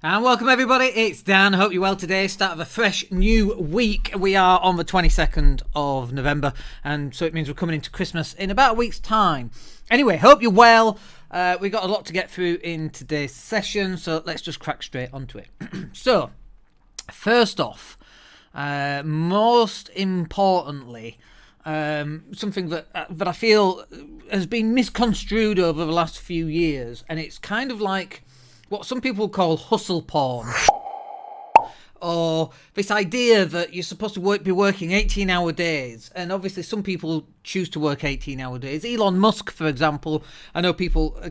And welcome everybody, it's Dan. Hope you're well today. Start of a fresh new week. We are on the 22nd of November, and so it means we're coming into Christmas in about a week's time. Anyway, hope you're well. We got a lot to get through in today's session, so let's just crack straight onto it. So, first off, most importantly, something that I feel has been misconstrued over the last few years, and it's kind of like what some people call hustle porn, or this idea that you're supposed to be working 18-hour days. And obviously some people choose to work 18-hour days. Elon Musk, for example, I know people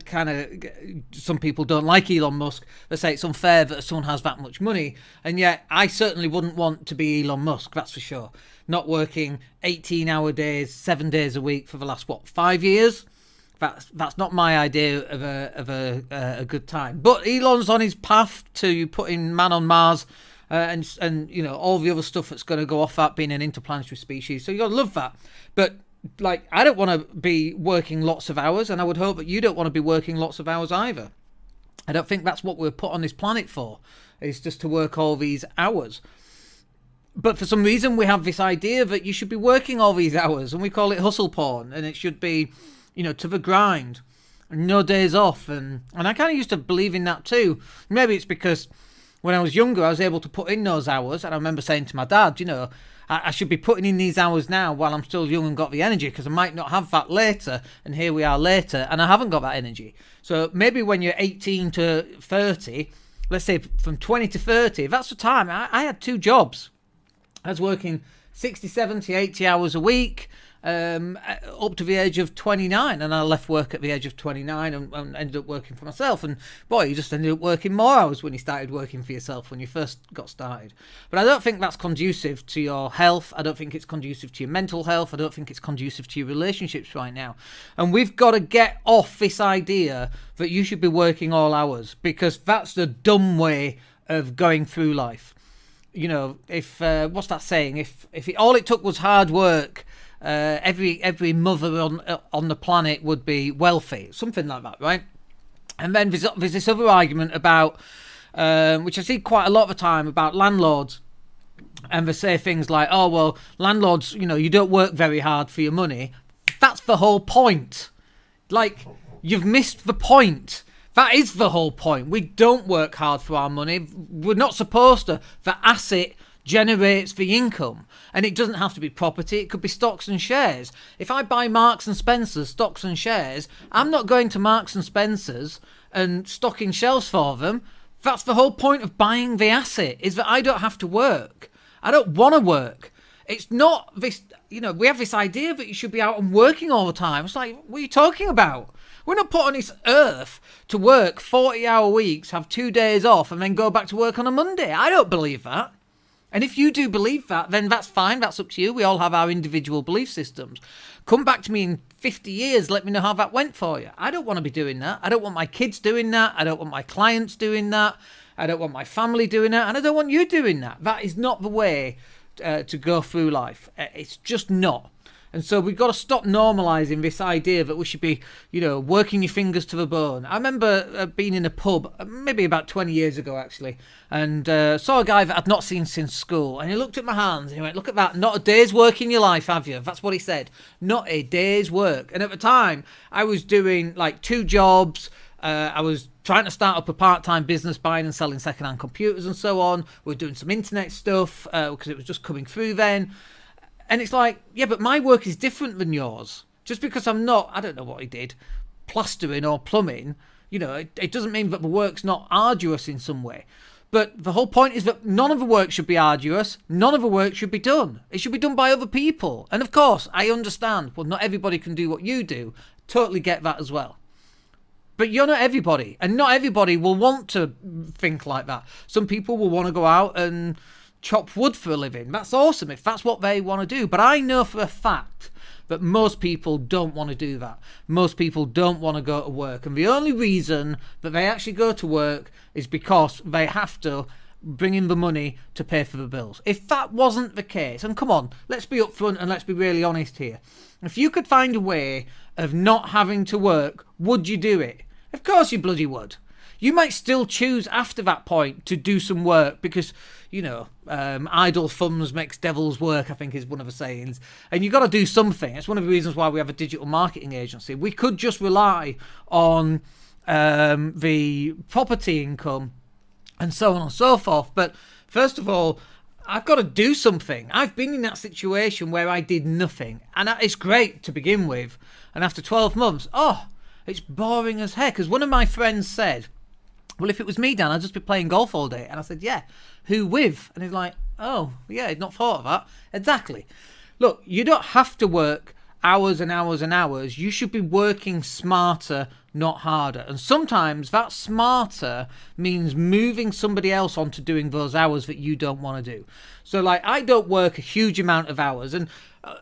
some people don't like Elon Musk. They say it's unfair that someone has that much money, and yet I certainly wouldn't want to be Elon Musk, that's for sure. Not working 18-hour days, 7 days a week for the last 5 years. That's not my idea of a good time. But Elon's on his path to putting man on Mars, and you know, all the other stuff that's going to go off that, being an interplanetary species. So you got to love that. But like, I don't want to be working lots of hours, and I would hope that you don't want to be working lots of hours either. I don't think that's what we're put on this planet for, is just to work all these hours. But for some reason we have this idea that you should be working all these hours, and we call it hustle porn, and it should be, you know, to the grind, no days off. And I kind of used to believe in that too. Maybe it's because when I was younger, I was able to put in those hours. And I remember saying to my dad, you know, I should be putting in these hours now while I'm still young and got the energy, because I might not have that later. And here we are later, and I haven't got that energy. So maybe when you're 18 to 30, let's say from 20 to 30, that's the time. I had 2 jobs. I was working 60, 70, 80 hours a week, up to the age of 29, and I left work at the age of 29 and ended up working for myself. And boy, you just ended up working more hours when you started working for yourself, when you first got started. But I don't think that's conducive to your health. I don't think it's conducive to your mental health. I don't think it's conducive to your relationships right now. And we've got to get off this idea that you should be working all hours, because that's the dumb way of going through life. You know, if what's that saying? If all it took was hard work, every mother on the planet would be wealthy, something like that, right? And then there's this other argument about, which I see quite a lot of the time, about landlords, and they say things like, "Oh well, landlords, you know, you don't work very hard for your money." That's the whole point. Like, you've missed the point. That is the whole point. We don't work hard for our money. We're not supposed to. The asset generates the income, and it doesn't have to be property. It could be stocks and shares. If I buy Marks and Spencer's stocks and shares, I'm not going to Marks and Spencer's and stocking shelves for them. That's the whole point of buying the asset, is that I don't have to work. I don't want to work. It's not this, you know, we have this idea that you should be out and working all the time. It's like, what are you talking about? We're not put on this earth to work 40-hour weeks, have 2 days off, and then go back to work on a Monday. I don't believe that. And if you do believe that, then that's fine. That's up to you. We all have our individual belief systems. Come back to me in 50 years. Let me know how that went for you. I don't want to be doing that. I don't want my kids doing that. I don't want my clients doing that. I don't want my family doing that. And I don't want you doing that. That is not the way to go through life. It's just not. And so we've got to stop normalising this idea that we should be, you know, working your fingers to the bone. I remember being in a pub, maybe about 20 years ago, actually, and saw a guy that I'd not seen since school. And he looked at my hands and he went, "Look at that, not a day's work in your life, have you?" That's what he said. Not a day's work. And at the time, I was doing like 2 jobs. I was trying to start up a part-time business, buying and selling second-hand computers and so on. We were doing some internet stuff because it was just coming through then. And it's like, yeah, but my work is different than yours. Just because I'm not, I don't know what he did, plastering or plumbing, you know, it doesn't mean that the work's not arduous in some way. But the whole point is that none of the work should be arduous. None of the work should be done. It should be done by other people. And of course, I understand, well, not everybody can do what you do. Totally get that as well. But you're not everybody. And not everybody will want to think like that. Some people will want to go out and chop wood for a living. That's awesome if that's what they want to do. But I know for a fact that most people don't want to do that. Most people don't want to go to work. And the only reason that they actually go to work is because they have to bring in the money to pay for the bills. If that wasn't the case, and come on, let's be upfront and let's be really honest here. If you could find a way of not having to work, would you do it? Of course you bloody would. You might still choose after that point to do some work because, idle thumbs makes devil's work, I think is one of the sayings. And you've got to do something. It's one of the reasons why we have a digital marketing agency. We could just rely on the property income and so on and so forth. But first of all, I've got to do something. I've been in that situation where I did nothing. And it's great to begin with. And after 12 months, it's boring as heck. Because one of my friends said, well, if it was me, Dan, I'd just be playing golf all day. And I said, yeah, who with? And he's like, oh, yeah, I'd not thought of that. Exactly. Look, you don't have to work hours and hours and hours. You should be working smarter, not harder. And sometimes that smarter means moving somebody else on to doing those hours that you don't want to do. So I don't work a huge amount of hours. And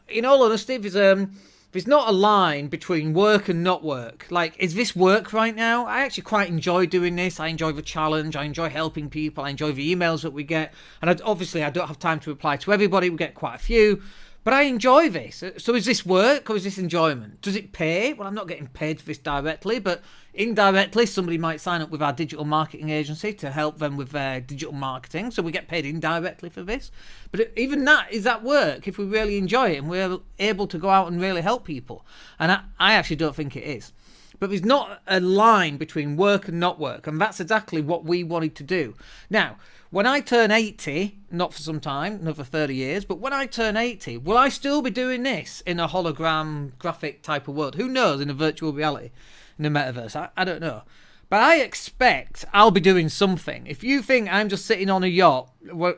in all honesty, there's not a line between work and not work. Is this work right now? I actually quite enjoy doing this. I enjoy the challenge. I enjoy helping people. I enjoy the emails that we get. And obviously I don't have time to reply to everybody. We get quite a few. But I enjoy this. So is this work or is this enjoyment? Does it pay? Well, I'm not getting paid for this directly, but indirectly, somebody might sign up with our digital marketing agency to help them with their digital marketing. So we get paid indirectly for this. But even that is at work if we really enjoy it and we're able to go out and really help people. And I actually don't think it is. But there's not a line between work and not work. And that's exactly what we wanted to do. Now, when I turn 80, not for some time, another 30 years, but when I turn 80, will I still be doing this in a hologram graphic type of world? Who knows, in a virtual reality, in the metaverse? I don't know. But I expect I'll be doing something. If you think I'm just sitting on a yacht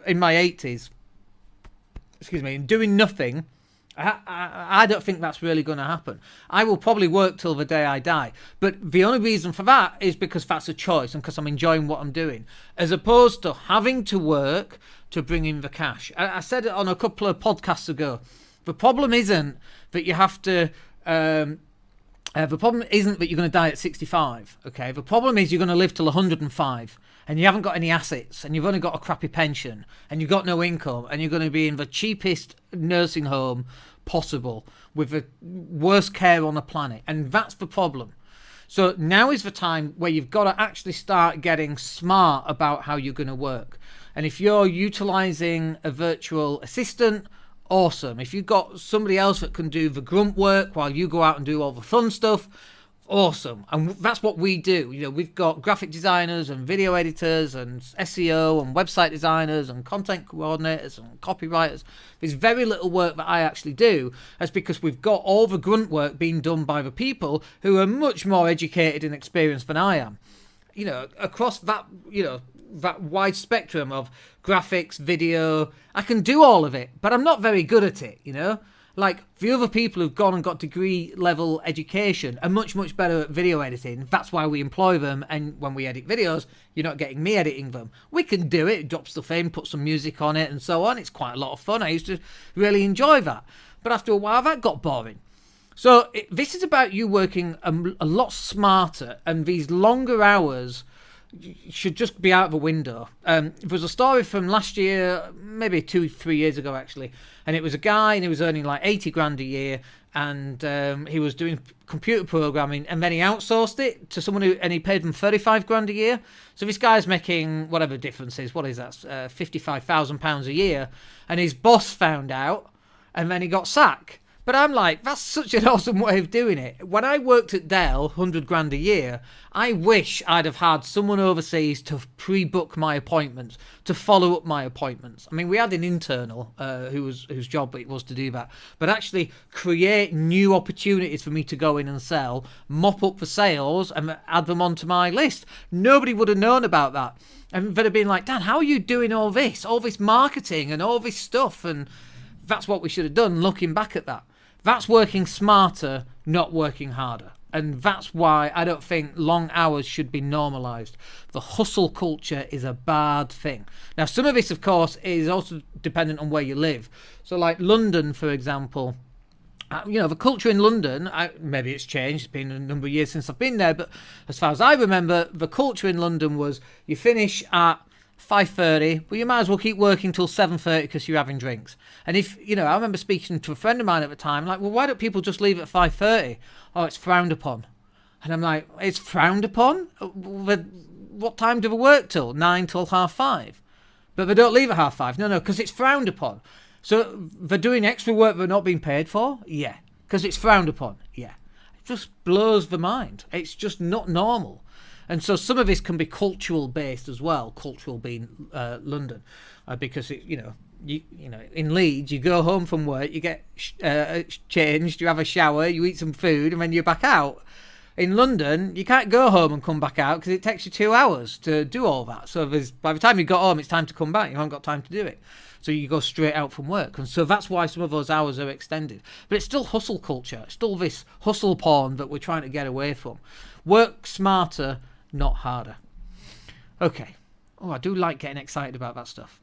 in my 80s, and doing nothing, I don't think that's really going to happen. I will probably work till the day I die. But the only reason for that is because that's a choice and because I'm enjoying what I'm doing, as opposed to having to work to bring in the cash. I said it on a couple of podcasts ago. The problem isn't that you have to... the problem isn't that you're going to die at 65, okay? The problem is you're going to live till 105 and you haven't got any assets and you've only got a crappy pension and you've got no income and you're going to be in the cheapest nursing home possible with the worst care on the planet. And that's the problem. So now is the time where you've got to actually start getting smart about how you're going to work. And if you're utilizing a virtual assistant, awesome. If you've got somebody else that can do the grunt work while you go out and do all the fun stuff, awesome. And that's what we do. We've got graphic designers and video editors and SEO and website designers and content coordinators and copywriters. There's very little work that I actually do. That's because we've got all the grunt work being done by the people who are much more educated and experienced than I am. Across that, that wide spectrum of graphics, video, I can do all of it, but I'm not very good at it, the other people who've gone and got degree level education are much, much better at video editing. That's why we employ them. And when we edit videos, you're not getting me editing them. We can do it, drop stuff in, put some music on it and so on. It's quite a lot of fun. I used to really enjoy that. But after a while, that got boring. So this is about you working a lot smarter, and these longer hours should just be out of the window. There was a story from last year, maybe 2-3 years ago actually, and it was a guy and he was earning like 80 grand a year, and he was doing computer programming, and then he outsourced it to someone and he paid them 35 grand a year. So this guy's making whatever the difference is, what is that, £55,000 a year, and his boss found out and then he got sacked. But I'm like, that's such an awesome way of doing it. When I worked at Dell, 100 grand a year, I wish I'd have had someone overseas to pre-book my appointments, to follow up my appointments. I mean, we had an internal whose job it was to do that, but actually create new opportunities for me to go in and sell, mop up the sales and add them onto my list. Nobody would have known about that. And they'd have been like, Dan, how are you doing all this marketing and all this stuff? And that's what we should have done, looking back at that. That's working smarter, not working harder. And that's why I don't think long hours should be normalised. The hustle culture is a bad thing. Now, some of this, of course, is also dependent on where you live. So like London, for example, the culture in London, maybe it's changed. It's been a number of years since I've been there. But as far as I remember, the culture in London was you finish at 5:30, well, you might as well keep working till 7:30 because you're having drinks. And if, I remember speaking to a friend of mine at the time, like, well, why don't people just leave at 5:30? Oh, it's frowned upon. And I'm like, it's frowned upon? what time do they work till? 9 till 5:30. But they don't leave at 5:30. No, because it's frowned upon. So they're doing extra work they're not being paid for? Yeah. Because it's frowned upon? Yeah. It just blows the mind. It's just not normal. And so some of this can be cultural based as well, cultural being London, because you in Leeds you go home from work, you get changed, you have a shower, you eat some food, and then you're back out. In London, you can't go home and come back out because it takes you 2 hours to do all that. So by the time you got home, it's time to come back. You haven't got time to do it. So you go straight out from work. And so that's why some of those hours are extended. But it's still hustle culture. It's still this hustle porn that we're trying to get away from. Work smarter, not harder. Okay. Oh, I do like getting excited about that stuff.